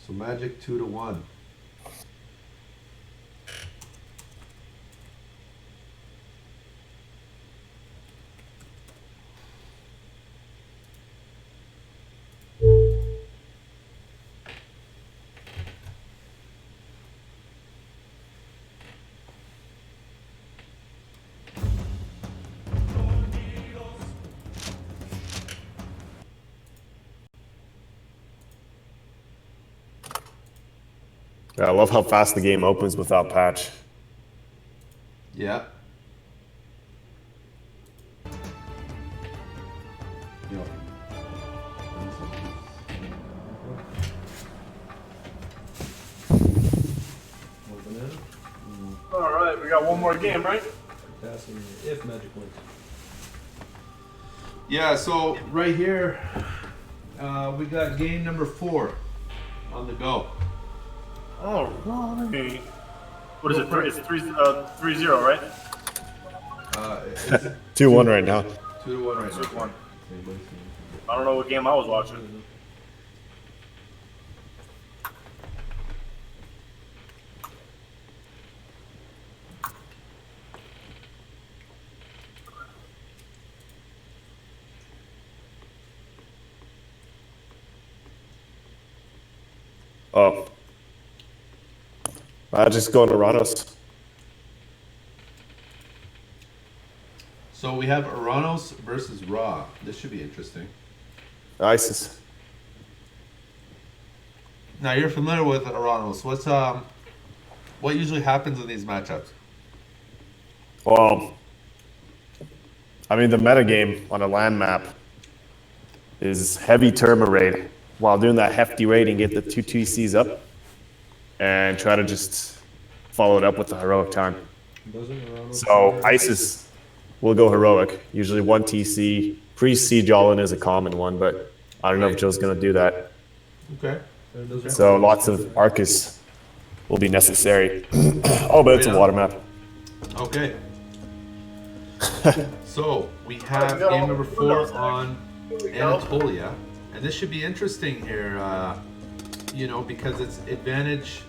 So Magic 2-1. Yeah, I love how fast the game opens without patch. Yeah. Yo. All right, we got one more game, right? If Magic wins. Yeah, so right here, we got game number 4 on the go. All right. What is it? It's 3-0, right? It's 2-1 right now. 2-1 right now. 2-1. I don't know what game I was watching. Oh. Just going to Ranos. So we have Aranos versus Ra. This should be interesting. ISIS. Now you're familiar with Aranos. What usually happens in these matchups? Well, I mean, the metagame on a land map is heavy Terma raid. While doing that hefty raiding, get the 2 TCs up and try to just follow it up with the heroic time. So ISIS will go heroic. Usually 1 TC. Pre-siege all-in is a common one, but I don't know if Joe's going to do that. Okay. So lots of Arcus will be necessary. Oh, but it's a water map. Okay. So we have game number 4 on Anatolia, and this should be interesting here. Because it's advantage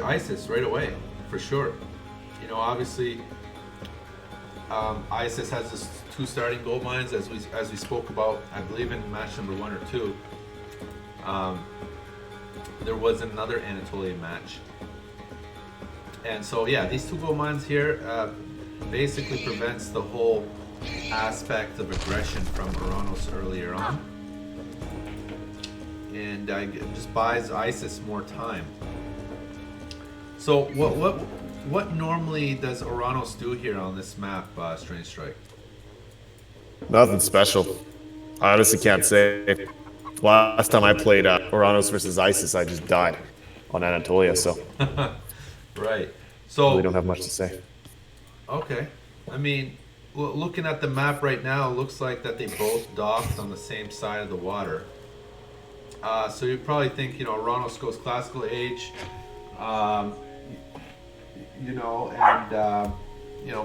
ISIS right away for sure. Obviously, ISIS has this 2 starting gold mines as we spoke about. I believe in match number 1 or 2. There was another Anatolian match, and so yeah, these 2 gold mines here basically prevents the whole aspect of aggression from Aranos earlier on, and just buys ISIS more time. So what normally does Aranos do here on this map, Strange Strike? Nothing special. I honestly can't say. Last time I played Oranos versus ISIS, I just died on Anatolia, so Right. So really don't have much to say. Okay. I mean, looking at the map right now, it looks like that they both docked on the same side of the water. So you probably think, Aranos goes classical age,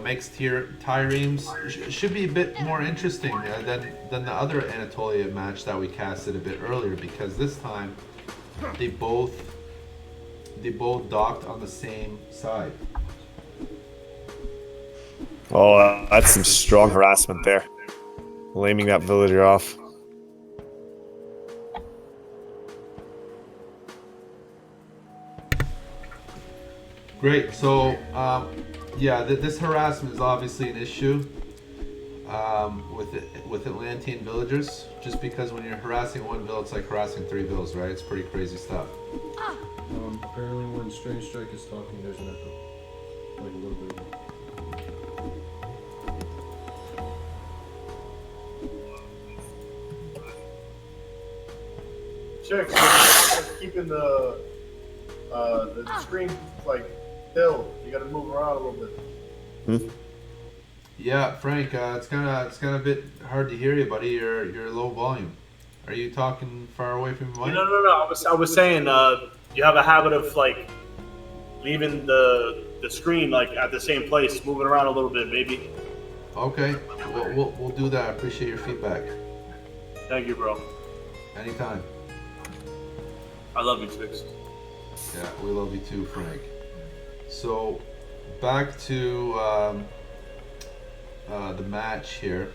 makes Tyreems. Should be a bit more interesting than the other Anatolia match that we casted a bit earlier, because this time they both docked on the same side. Oh, that's some strong harassment there. Laming that villager off. Great. So, this harassment is obviously an issue with Atlantean villagers. Just because when you're harassing 1 village, it's like harassing 3 villages, right? It's pretty crazy stuff. Apparently, when Strange Strike is talking, there's an echo, like a little bit. Check. Keeping the screen like still. You got to move around a little bit. Yeah, Frank, it's kind of a bit hard to hear you, buddy. You're low volume. Are you talking far away from your mic? No. I was saying you have a habit of like leaving the screen like at the same place, moving around a little bit, maybe. Okay, we'll do that. I appreciate your feedback. Thank you, bro. Anytime. I love you, Twix. Yeah, we love you too, Frank. So, back to the match here.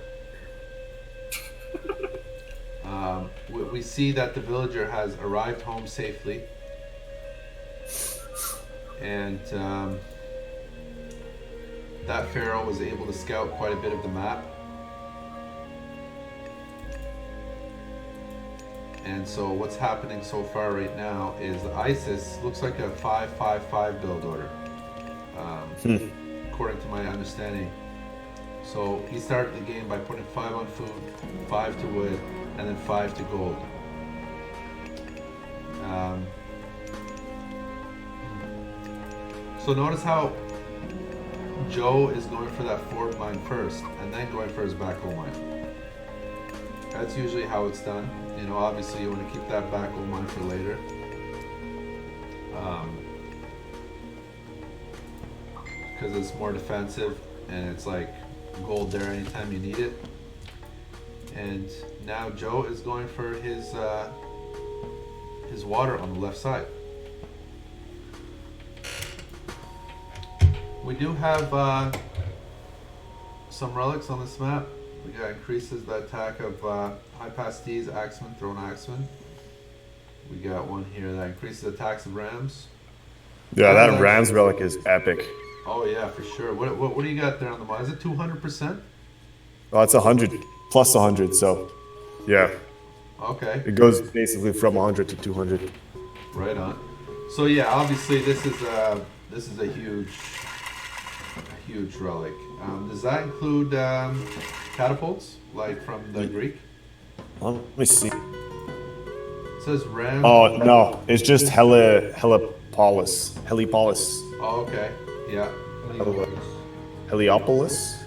We see that the villager has arrived home safely, and that pharaoh was able to scout quite a bit of the map. And so what's happening so far right now is ISIS looks like a 5-5-5 build order, according to my understanding. So he started the game by putting 5 on food, 5 to wood, and then 5 to gold. So notice how Joe is going for that forward mine first, and then going for his backrow mine. That's usually how it's done. You know, obviously you want to keep that backrow mine for later. Because it's more defensive, and it's like gold there anytime you need it. And now Joe is going for his water on the left side. We do have some relics on this map. We got increases the attack of high pasties, axemen, thrown axemen. We got one here that increases the attacks of rams. Yeah, that Rams relic is epic. Oh yeah, for sure. What do you got there on the mod? Is it 200%? Oh, it's 100 plus 100. So, yeah, Okay, it goes basically from 100 to 200. right on. So yeah, obviously this is a huge relic. Does that include catapults, like from the Greek? Let me see. It says ram. Oh no, it's just Heliopolis. Oh, okay. Yeah. Heliopolis.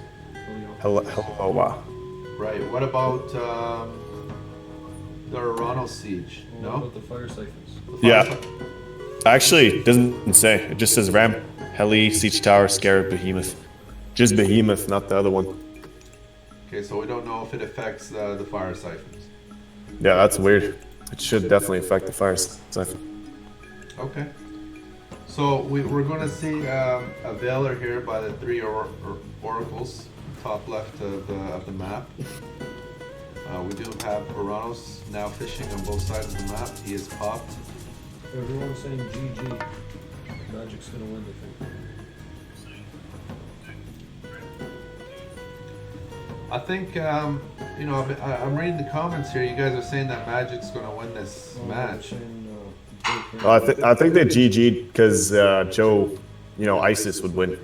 Helioa. Right. What about the Orano siege? What No. about the fire siphons? The Yeah. fire- Actually, it doesn't say. It just says Ram, Heli, Siege Tower, Scarab, Behemoth. Just Behemoth, not the other one. Okay, so we don't know if it affects the fire siphons. Yeah, that's weird. It should definitely affect the fire siphon. Okay. So we're going to see a Veiler here by the 3 oracles, top left of the map. We do have Oranos now fishing on both sides of the map. He is popped. Everyone's saying GG. Magic's gonna win, I think. I think, you know, I'm reading the comments here. You guys are saying that Magic's going to win this match. Well, I think they GG'd because Joe, you know, ISIS would win.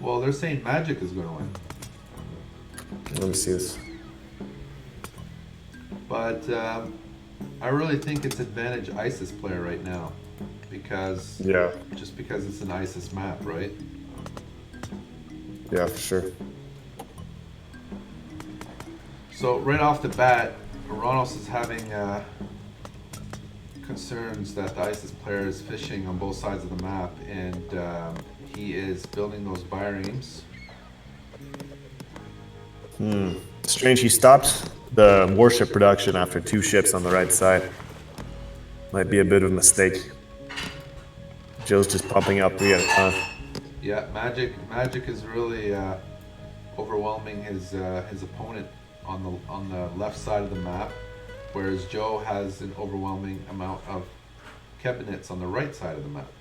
Well, they're saying Magic is going to win. Let me see this. But I really think it's advantage ISIS player right now. Because, Yeah, just because it's an ISIS map, right? yeah, for sure. So right off the bat, Oranos is having concerns that the ISIS player is fishing on both sides of the map, and he is building those biremes. Strange, he stopped the warship production after 2 ships on the right side. Might be a bit of a mistake. Joe's just pumping out 3 at a time. Yeah, Magic is really overwhelming his opponent on the left side of the map, whereas Joe has an overwhelming amount of cabinets on the right side of the map.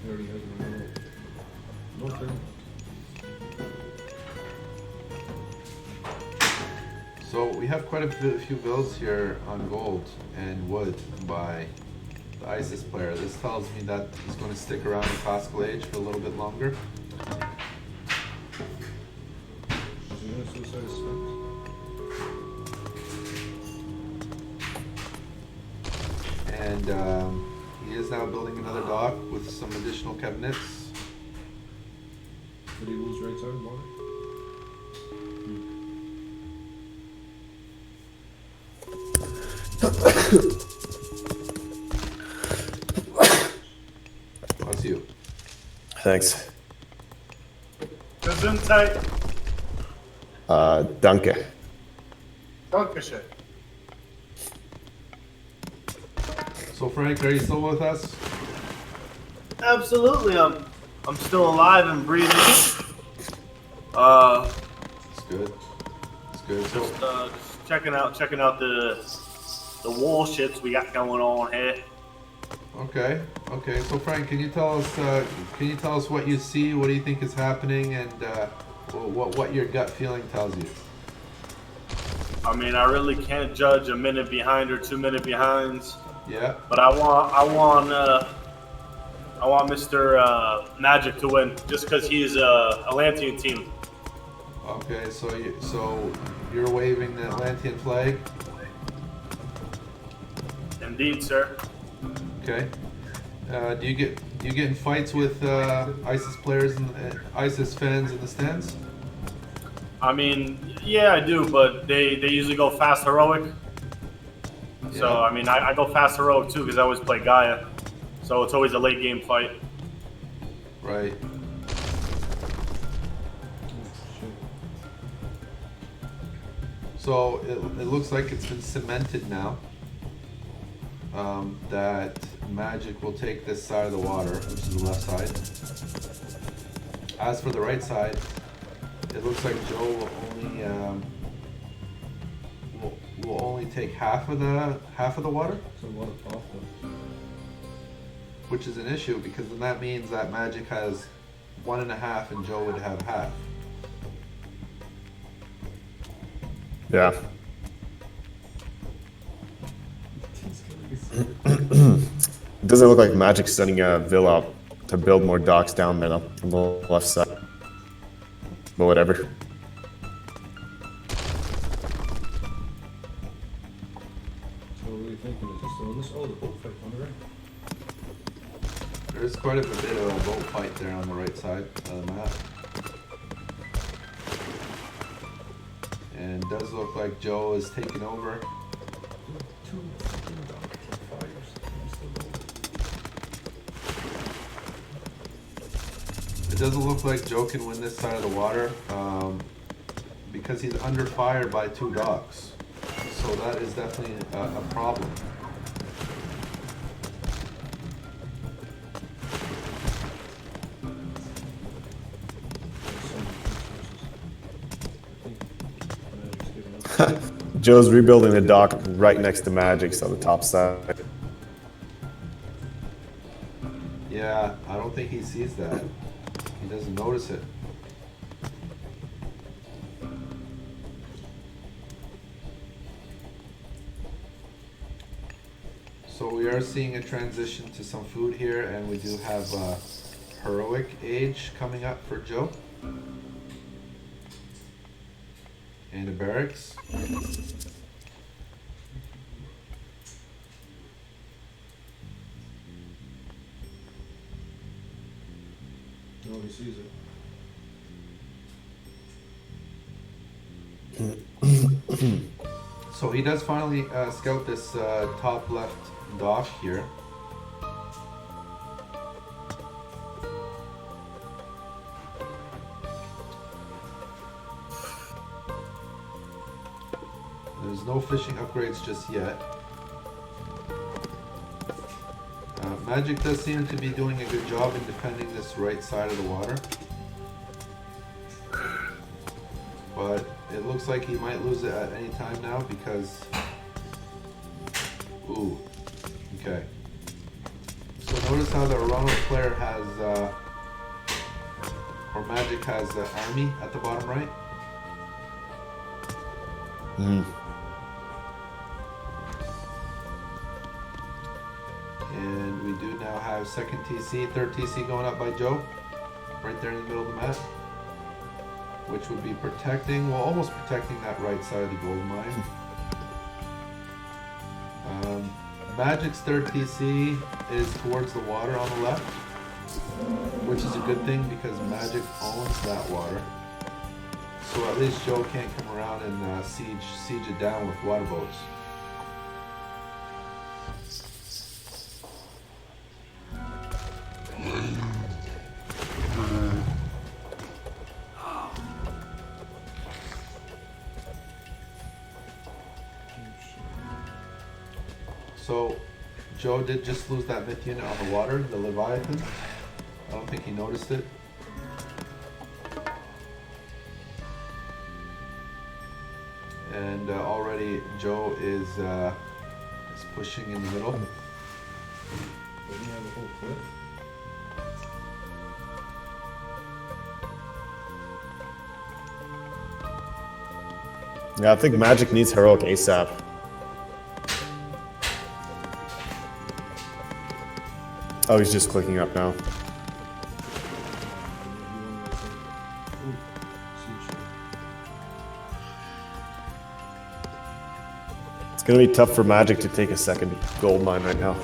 He already has an no turn. So we have quite a few builds here on gold and wood by the ISIS player. This tells me that he's going to stick around in classical age for a little bit longer. Is he gonna suicide his steps? And he is now building another dock with some additional cabinets. Did he lose right side body? That's you. Thanks. Gesundheit. Danke. Dankeschön. So Frank, are you still with us? Absolutely, I'm still alive and breathing. It's good. It's good. So, Just checking out the wall shits we got going on here. okay. So Frank, can you tell us what you see? What do you think is happening, and what your gut feeling tells you? I mean, I really can't judge a minute behind or 2 minute behinds, Yeah. but I want Mr. Magic to win just because he's a Atlantean team. Okay. So you're waving the Atlantean flag. Indeed, sir. Okay. Do you get in fights with ISIS players and ISIS fans in the stands? I mean, yeah, I do, but they usually go fast heroic. So, Yeah. I mean, I go fast heroic too because I always play Gaia. So it's always a late game fight. Right. So it looks like it's been cemented now that Magic will take this side of the water, which is the left side. As for the right side, it looks like Joe will only take half of the water, So what a pop though. which is an issue because then that means that Magic has 1.5 and Joe would have half. Yeah. It doesn't look like Magic's sending a Villa out to build more docks down there though, on the left side. But whatever. So what are you thinking? Is he still in this? Oh, the bullfight on the right. There's quite a bit of a boat fight there on the right side of the map. And it does look like Joe is taking over. Two fucking dogs on fires. I'm still going. It doesn't look like Joe can win this side of the water because he's under fire by 2 docks. So that is definitely a problem. Joe's rebuilding the dock right next to Magic's on the top side. Yeah, I don't think he sees that. He doesn't notice it. So we are seeing a transition to some food here, and we do have heroic age coming up for Joe. And a barracks. Nobody sees it. So he does finally scout this top left dock here. There's no fishing upgrades just yet. Magic does seem to be doing a good job in defending this right side of the water. But it looks like he might lose it at any time now because... Ooh. Okay. So notice how the Orano player has... or Magic has army at the bottom right. And we do now have second TC, third TC going up by Joe. Right there in the middle of the map. Which would be protecting, well, almost protecting that right side of the gold mine. Magic's third TC is towards the water on the left, which is a good thing because Magic owns that water. So at least Joe can't come around and siege it down with water boats. So, Joe did just lose that myth unit on the water, the Leviathan. I don't think he noticed it. And already Joe is pushing in the middle. Doesn't he have a whole cliff? Yeah, I think Magic needs heroic ASAP. Oh, he's just clicking up now. It's gonna be tough for Magic to take a second gold mine right now.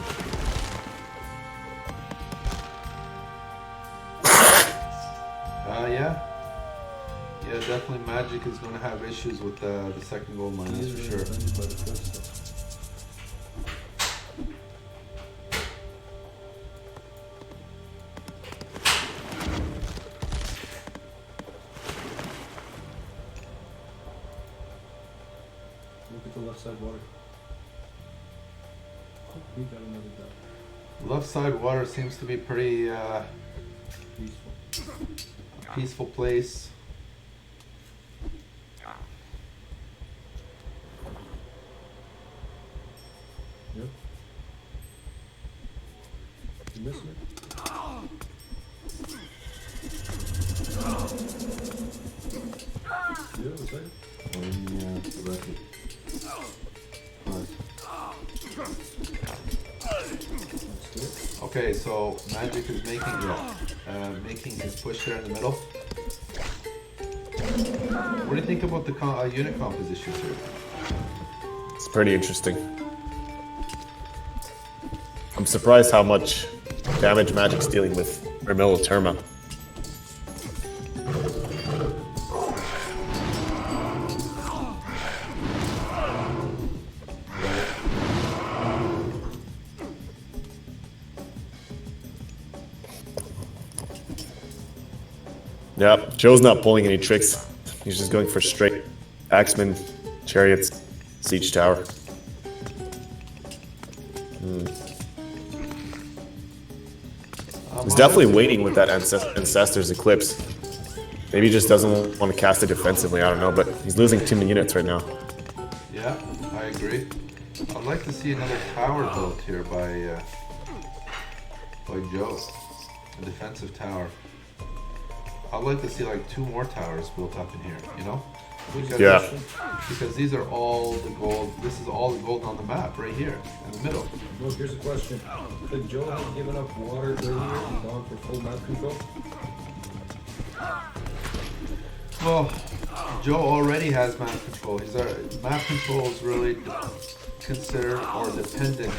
Yeah. Yeah, definitely Magic is going to have issues with the second gold mine, that's for sure. Defended by the cliffs, Look at the left side water. Oh, we got another dot. Left side water seems to be pretty Peaceful. peaceful place. Yep. You missing it? Yeah, was that? Okay, so Magic is making his push there in the middle. What do you think about the unit compositions here? It's pretty interesting. I'm surprised how much damage Magic's dealing with Terma. Yeah, Joe's not pulling any tricks. He's just going for straight Axemen, Chariots, Siege Tower. He's definitely waiting with that Ancestor's Eclipse. Maybe he just doesn't want to cast it defensively, I don't know, but he's losing too many units right now. Yeah, I agree. I'd like to see another tower built here by Joe. A defensive tower. I'd like to see like 2 more towers built up in here, you know? Yeah. Because these are all the gold. This is all the gold on the map right here in the middle. Look, here's a question. Could Joe have given up water earlier and gone for full map control? Well, Joe already has map control. Map control is really considered or dependent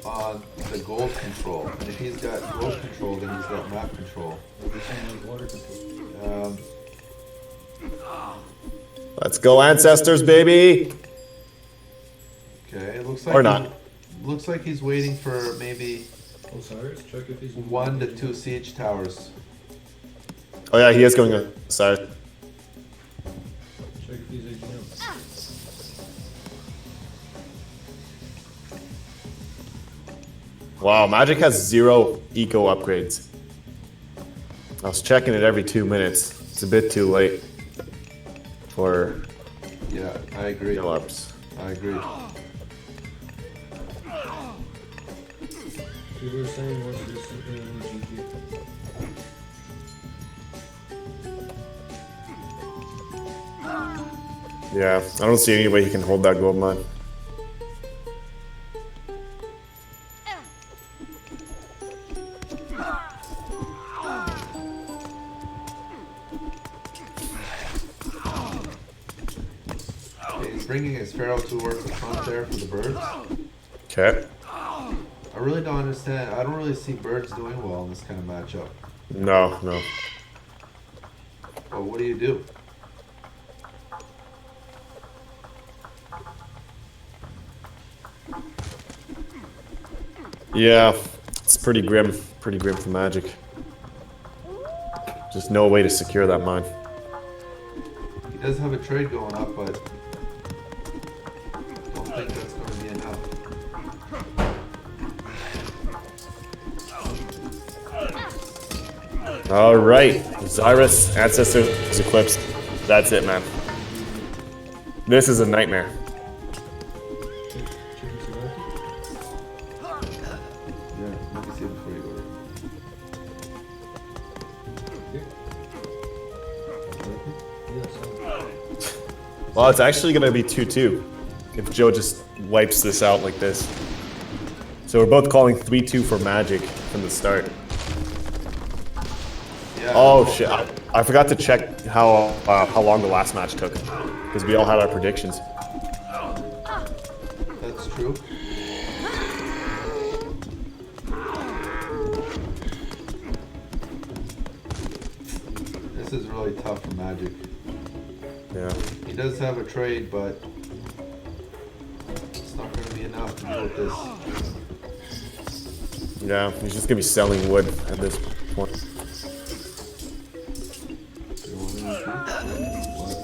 on the gold control. And if he's got gold control, then he's got map control. We're saying like water control. Let's go Ancestors, baby! Okay, it looks like Or not. Looks like he's waiting for maybe Osiris, check if he's 1 to 2 siege towers. Oh yeah, he is going Osiris. Check if he's AGM. Wow, Magic has 0 eco upgrades. I was checking it every 2 minutes. It's a bit too late for Yeah, I agree. no ups. I agree. You were saying what's this something in the GG? Yeah, I don't see any way he can hold that gold mine. Okay, he's bringing his Pharaoh towards the front there for the birds. Okay. I really don't understand. I don't really see birds doing well in this kind of matchup. No. Well, what do you do? Yeah, it's pretty grim for Magic. Just no way to secure that mine. He does have a trade going up, but don't think that's going to be enough. All right, Zyrus, Ancestors Eclipse. That's it, man. This is a nightmare. Chicken Savati? Yeah, let me see before you order. Okay. Yes. Well, it's actually going to be 2-2 if Joe just wipes this out like this. So we're both calling 3-2 for Magic from the start. Yeah. Oh shit! I forgot to check how long the last match took because we all had our predictions. That's true. This is really tough for Magic. Yeah. He does have a trade, but it's not going to be enough to deal with this. Yeah, he's just gonna be selling wood at this point. You want anything? What?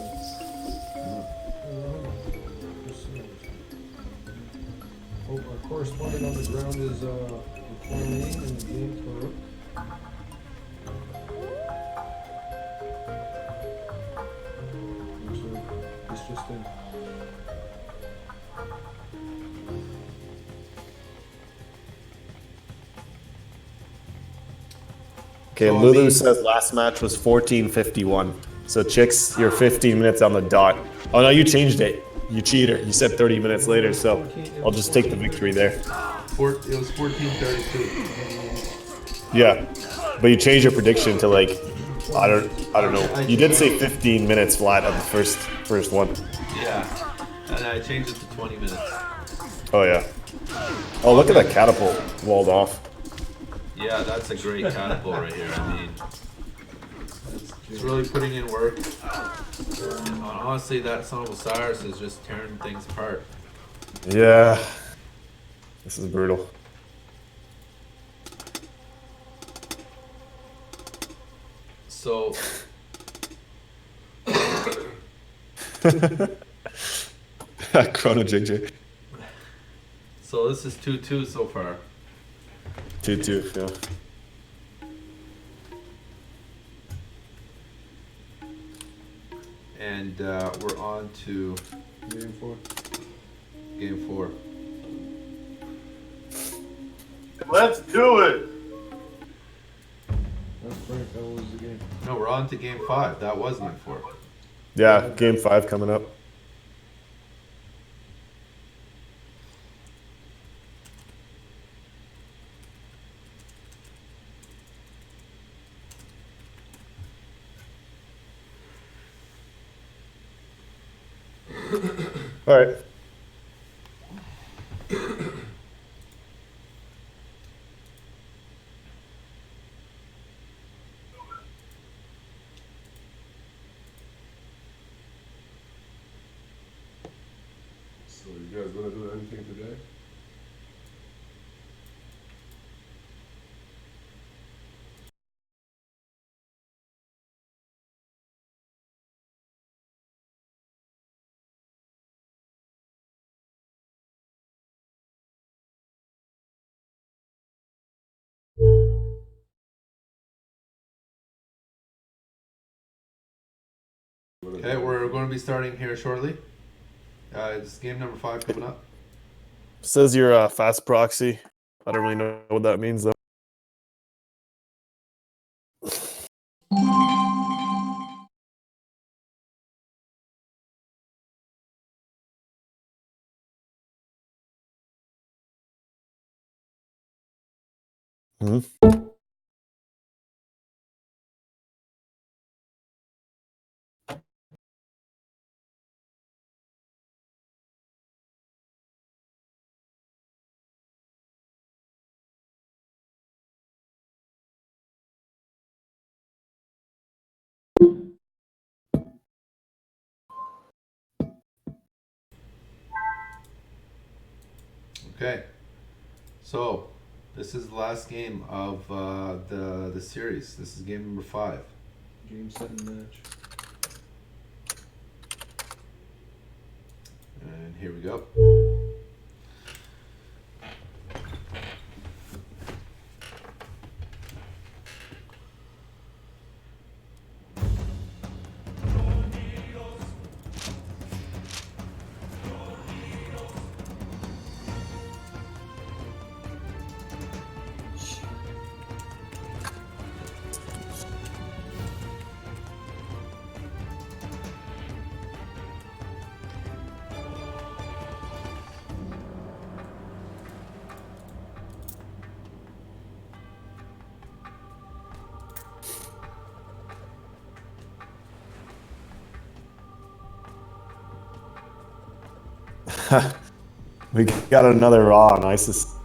Oh, our correspondent on the ground is informing in the game for Rook. He's just in. Okay, So, I Lulu mean- says last match was 14:51. So Chicks, you're 15 minutes on the dot. Oh no, you changed it. You cheater. You said 30 minutes later, so I'll just take the victory there. It was 14:32. Yeah, but you changed your prediction to like I don't know. You did say 15 minutes flat on the first one. Yeah, and I changed it to 20 minutes. Oh yeah. Oh look at that catapult walled off. Yeah, that's a great catapult right here. I mean, it's really putting in work. And honestly, that Son of Osiris is just tearing things apart. Yeah. This is brutal. So, Chrono JJ. so this is 2-2 so far. 2-2, yeah. And we're on to Game 4. game 4. Let's do it. That's Frank, how was the game? No, we're on to game 5. That was game 4. Yeah, game 5 coming up. All right. So you guys gonna do anything today? Okay, we're going to be starting here shortly. It's game number 5 coming up. Says you're a fast proxy. I don't really know what that means though. Hmm. Okay, so this is the last game of the series. This is game number 5. Game, set, and match. And here we go. We got another Raw on ISIS.